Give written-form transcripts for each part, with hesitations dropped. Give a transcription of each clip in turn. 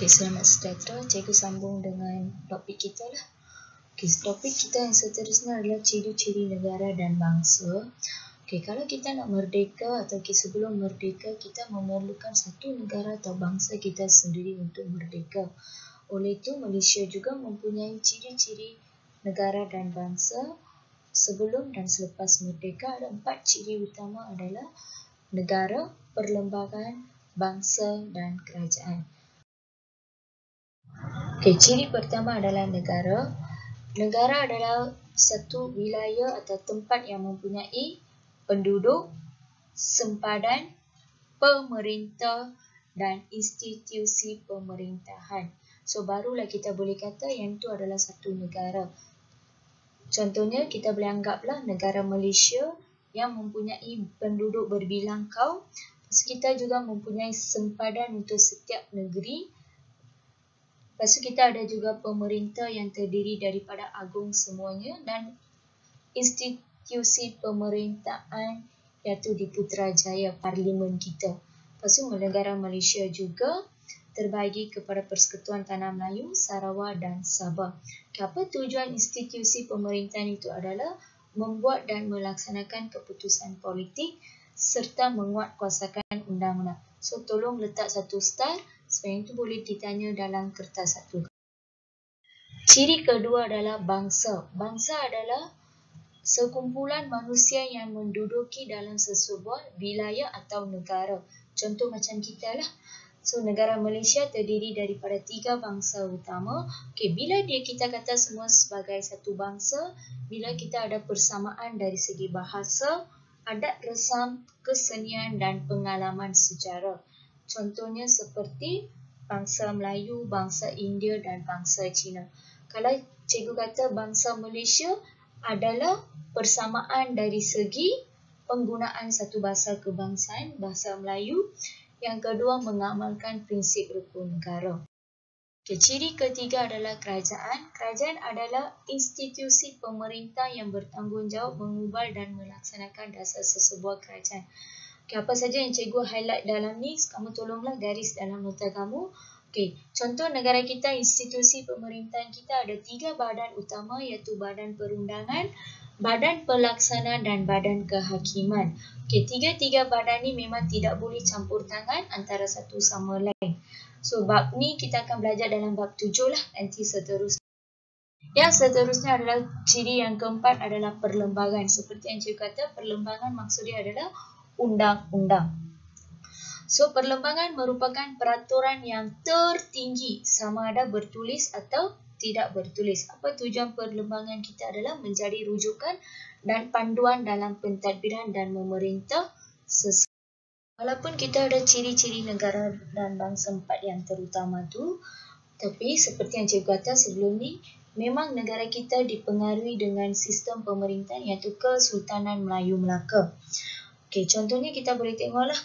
Okey, selamat sejahtera. Cikgu sambung dengan topik kita lah. Okey, topik kita yang seterusnya adalah ciri-ciri negara dan bangsa. Okey, kalau kita nak merdeka atau sebelum merdeka, kita memerlukan satu negara atau bangsa kita sendiri untuk merdeka. Oleh itu, Malaysia juga mempunyai ciri-ciri negara dan bangsa sebelum dan selepas merdeka. Ada 4 ciri utama adalah negara, perlembagaan, bangsa dan kerajaan. Okey, ciri pertama adalah negara. Negara adalah satu wilayah atau tempat yang mempunyai penduduk, sempadan, pemerintah dan institusi pemerintahan. So, barulah kita boleh kata yang itu adalah satu negara. Contohnya, kita boleh anggaplah negara Malaysia yang mempunyai penduduk berbilang kaum. Kita juga mempunyai sempadan untuk setiap negeri. Lepas tu kita ada juga pemerintah yang terdiri daripada agung semuanya dan institusi pemerintahan iaitu di Putrajaya parlimen kita. Lepas tu negara Malaysia juga terbahagi kepada Persekutuan Tanah Melayu, Sarawak dan Sabah. Apa tujuan institusi pemerintahan itu adalah membuat dan melaksanakan keputusan politik serta menguatkuasakan undang-undang. So, tolong letak satu star supaya itu boleh ditanya dalam kertas satu. Ciri kedua adalah bangsa. Bangsa adalah sekumpulan manusia yang menduduki dalam sesebuah wilayah atau negara. Contoh macam kita lah. So, negara Malaysia terdiri daripada 3 bangsa utama. Okey, bila kita kata semua sebagai satu bangsa, bila kita ada persamaan dari segi bahasa, adat resam, kesenian dan pengalaman sejarah. Contohnya seperti bangsa Melayu, bangsa India dan bangsa Cina. Kalau cikgu kata bangsa Malaysia adalah persamaan dari segi penggunaan satu bahasa kebangsaan, bahasa Melayu. Yang kedua, mengamalkan prinsip rukun negara. Okay, ciri ketiga adalah kerajaan. Kerajaan adalah institusi pemerintah yang bertanggungjawab mengubah dan melaksanakan dasar sesebuah kerajaan. Okay, apa saja yang cikgu highlight dalam ni, kamu tolonglah garis dalam nota kamu. Okay, contoh negara kita, institusi pemerintahan kita ada 3 badan utama iaitu Badan Perundangan, Badan Pelaksana dan Badan Kehakiman. Okay, 3 badan ni memang tidak boleh campur tangan antara satu sama lain. So, bab ni kita akan belajar dalam bab 7 lah nanti seterusnya. Yang seterusnya adalah ciri yang keempat adalah perlembagaan. Seperti yang cikgu kata, perlembagaan maksudnya adalah undang-undang. So, perlembagaan merupakan peraturan yang tertinggi sama ada bertulis atau tidak bertulis. Apa tujuan perlembagaan kita adalah menjadi rujukan dan panduan dalam pentadbiran dan memerintah sesuatu. Walaupun kita ada ciri-ciri negara dan bangsa 4 yang terutama tu, tapi seperti yang cikgu kata sebelum ni, memang negara kita dipengaruhi dengan sistem pemerintahan iaitu Kesultanan Melayu Melaka. Okey, contohnya kita boleh tengoklah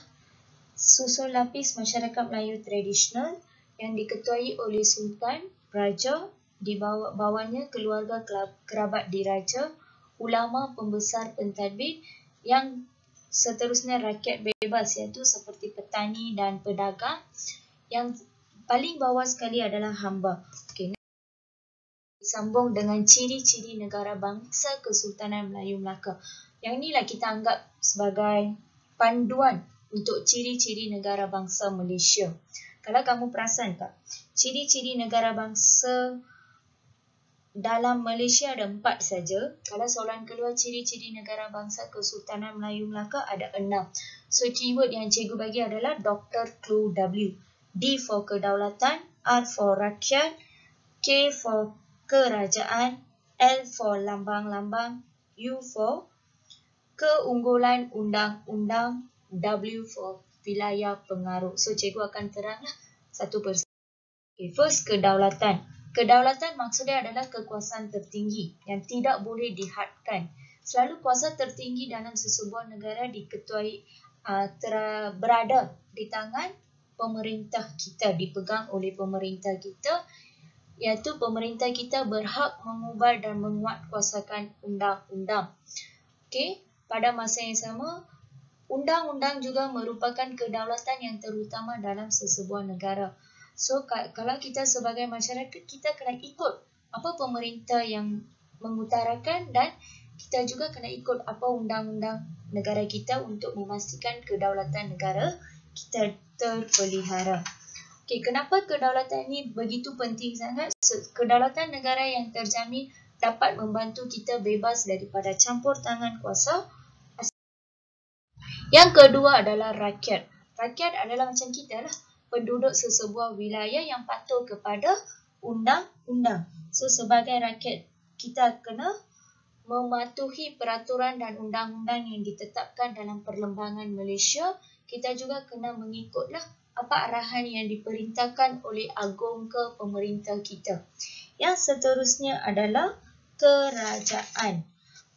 susun lapis masyarakat Melayu tradisional yang diketuai oleh Sultan, Raja, di bawahnya keluarga kerabat diraja, ulama pembesar pentadbir, yang seterusnya rakyat bebas iaitu seperti petani dan pedagang, yang paling bawah sekali adalah hamba. Okey, disambung dengan ciri-ciri negara bangsa Kesultanan Melayu Melaka. Yang inilah kita anggap sebagai panduan untuk ciri-ciri negara bangsa Malaysia. Kalau kamu perasan tak, ciri-ciri negara bangsa dalam Malaysia ada 4 saja. Kalau soalan keluar ciri-ciri negara bangsa Kesultanan Melayu Melaka ada 6. So, keyword yang cikgu bagi adalah Dr. Clue W. D for kedaulatan, R for rakyat, K for kerajaan, L for lambang-lambang, U for keunggulan undang-undang, W for wilayah pengaruh. So, cikgu akan teranglah satu persatu. Okay, first, kedaulatan. Kedaulatan maksudnya adalah kekuasaan tertinggi yang tidak boleh dihadkan. Selalu kuasa tertinggi dalam sesebuah negara diketuai berada di tangan pemerintah kita, dipegang oleh pemerintah kita, iaitu pemerintah kita berhak mengubah dan menguatkuasakan undang-undang. Okey, pada masa yang sama, undang-undang juga merupakan kedaulatan yang terutama dalam sesebuah negara. So kalau kita sebagai masyarakat, kita kena ikut apa pemerintah yang mengutarakan, dan kita juga kena ikut apa undang-undang negara kita untuk memastikan kedaulatan negara kita terpelihara. Okay, kenapa kedaulatan ini begitu penting sangat? Kedaulatan negara yang terjamin dapat membantu kita bebas daripada campur tangan kuasa. Yang kedua adalah rakyat. Rakyat adalah macam kita lah, penduduk sesebuah wilayah yang patuh kepada undang-undang. So sebagai rakyat, kita kena mematuhi peraturan dan undang-undang yang ditetapkan dalam Perlembagan Malaysia. Kita juga kena mengikutlah apa arahan yang diperintahkan oleh agung ke pemerintah kita. Yang seterusnya adalah kerajaan.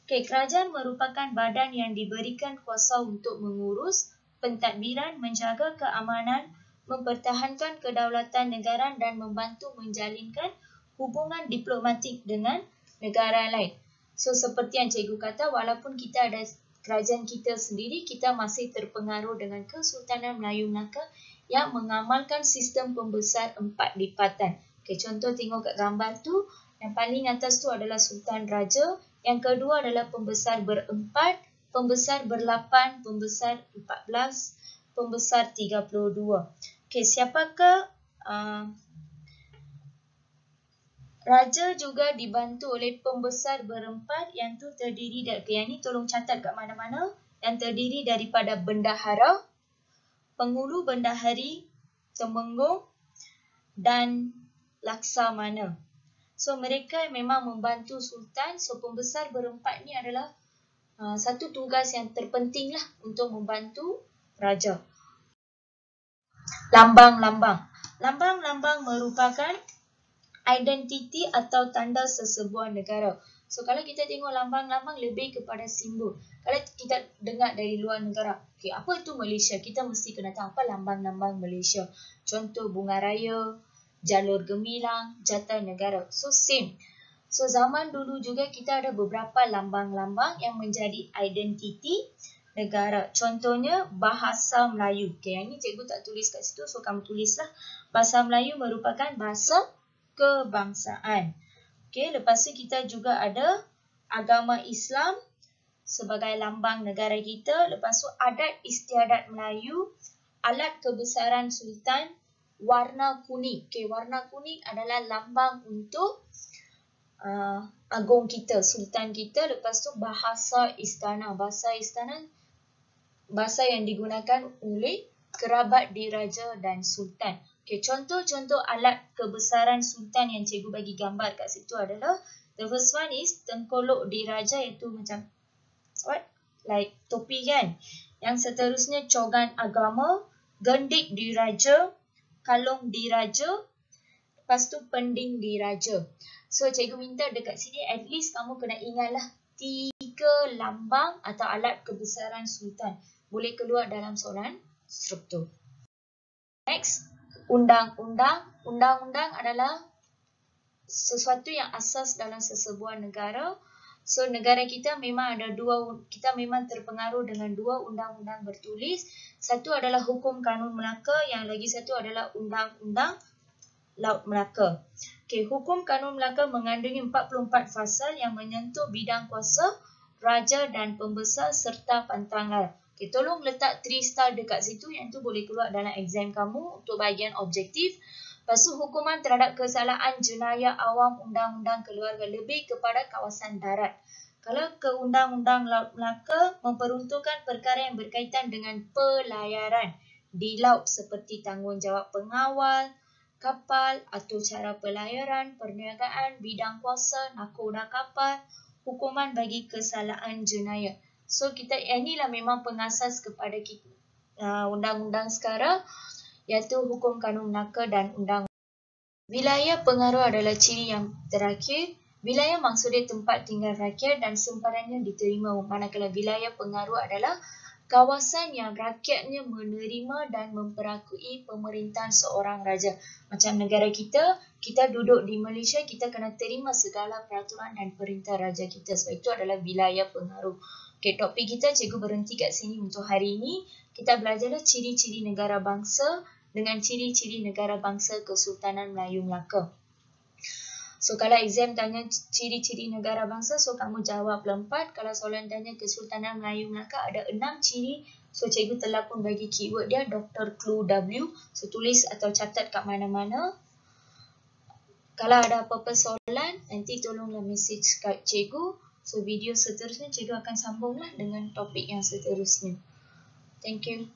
Okay, kerajaan merupakan badan yang diberikan kuasa untuk mengurus pentadbiran, menjaga keamanan, mempertahankan kedaulatan negara dan membantu menjalinkan hubungan diplomatik dengan negara lain. So seperti yang cikgu kata, walaupun kita ada kerajaan kita sendiri, kita masih terpengaruh dengan Kesultanan Melayu Melaka yang mengamalkan sistem pembesar 4 lipatan. Okay, contoh tengok kat gambar tu, yang paling atas tu adalah Sultan Raja, yang kedua adalah pembesar berempat, pembesar berlapan, pembesar 14, pembesar 32. Okay, siapakah Raja juga dibantu oleh pembesar berempat yang tu terdiri dari, yang ni tolong catat kat mana-mana, yang terdiri daripada bendahara, pengulu bendahari, temenggung dan laksamana. So mereka memang membantu sultan. So pembesar berempat ni adalah satu tugas yang terpenting lah untuk membantu raja. Lambang-lambang. Lambang-lambang merupakan identiti atau tanda sesebuah negara. So kalau kita tengok lambang-lambang lebih kepada simbol. Kalau kita dengar dari luar negara, okay, apa itu Malaysia? Kita mesti kena tahu apa lambang-lambang Malaysia. Contoh bunga raya, jalur gemilang, jata negara. So same. So zaman dulu juga kita ada beberapa lambang-lambang yang menjadi identiti negara. Contohnya bahasa Melayu. Okay, yang ni cikgu tak tulis kat situ, so kamu tulislah. Bahasa Melayu merupakan bahasa kebangsaan. Okay, lepas tu kita juga ada agama Islam sebagai lambang negara kita. Lepas tu adat istiadat Melayu, alat kebesaran sultan, warna kuning. Okay, warna kuning adalah lambang untuk agung kita, sultan kita. Lepas tu bahasa istana. Bahasa istana, bahasa yang digunakan oleh kerabat diraja dan sultan. Okay, contoh-contoh alat kebesaran sultan yang cikgu bagi gambar kat situ adalah, the first one is tengkolok diraja, iaitu macam what? Like topi kan. Yang seterusnya cogan agama, gendik diraja, kalung diraja, lepas tu pending diraja. So cikgu minta dekat sini at least kamu kena ingatlah 3 lambang atau alat kebesaran sultan. Boleh keluar dalam soalan struktur. Next, undang-undang. Undang-undang adalah sesuatu yang asas dalam sesebuah negara. So negara kita memang ada kita memang terpengaruh dengan 2 undang-undang bertulis. Satu adalah Hukum Kanun Melaka, yang lagi satu adalah Undang-Undang Laut Melaka. Okay, Hukum Kanun Melaka mengandungi 44 fasal yang menyentuh bidang kuasa raja dan pembesar serta pantangan. Okay, tolong letak 3 star dekat situ, yang tu boleh keluar dalam exam kamu untuk bahagian objektif. Lepas tu hukuman terhadap kesalahan jenayah awam undang-undang keluarga lebih kepada kawasan darat. Kalau ke Undang-Undang Laut Melaka memperuntukkan perkara yang berkaitan dengan pelayaran di laut seperti tanggungjawab pengawal kapal atau cara pelayaran, perniagaan, bidang kuasa, nakoda kapal, hukuman bagi kesalahan jenayah. So inilah memang pengasas kepada undang-undang sekarang, iaitu Hukum Kanun Melaka dan Undang. Wilayah pengaruh adalah ciri yang terakhir. Wilayah maksudnya tempat tinggal rakyat dan sempadannya diterima, manakala wilayah pengaruh adalah kawasan yang rakyatnya menerima dan memperakui pemerintahan seorang raja. Macam negara kita duduk di Malaysia, kita kena terima segala peraturan dan perintah raja kita. Sebab itu adalah wilayah pengaruh. Okay, topik kita cikgu berhenti kat sini untuk hari ini. Kita belajarlah ciri-ciri negara bangsa. dengan ciri-ciri negara bangsa Kesultanan Melayu Melaka. So kalau exam tanya ciri-ciri negara bangsa, so kamu jawablah 4. Kalau soalan tanya Kesultanan Melayu Melaka, ada 6 ciri. So cikgu telah pun bagi keyword dia, Dr. Clue W. So tulis atau catat kat mana-mana. Kalau ada apa-apa soalan, nanti tolonglah message kat cikgu. So video seterusnya cikgu akan sambunglah dengan topik yang seterusnya. Thank you.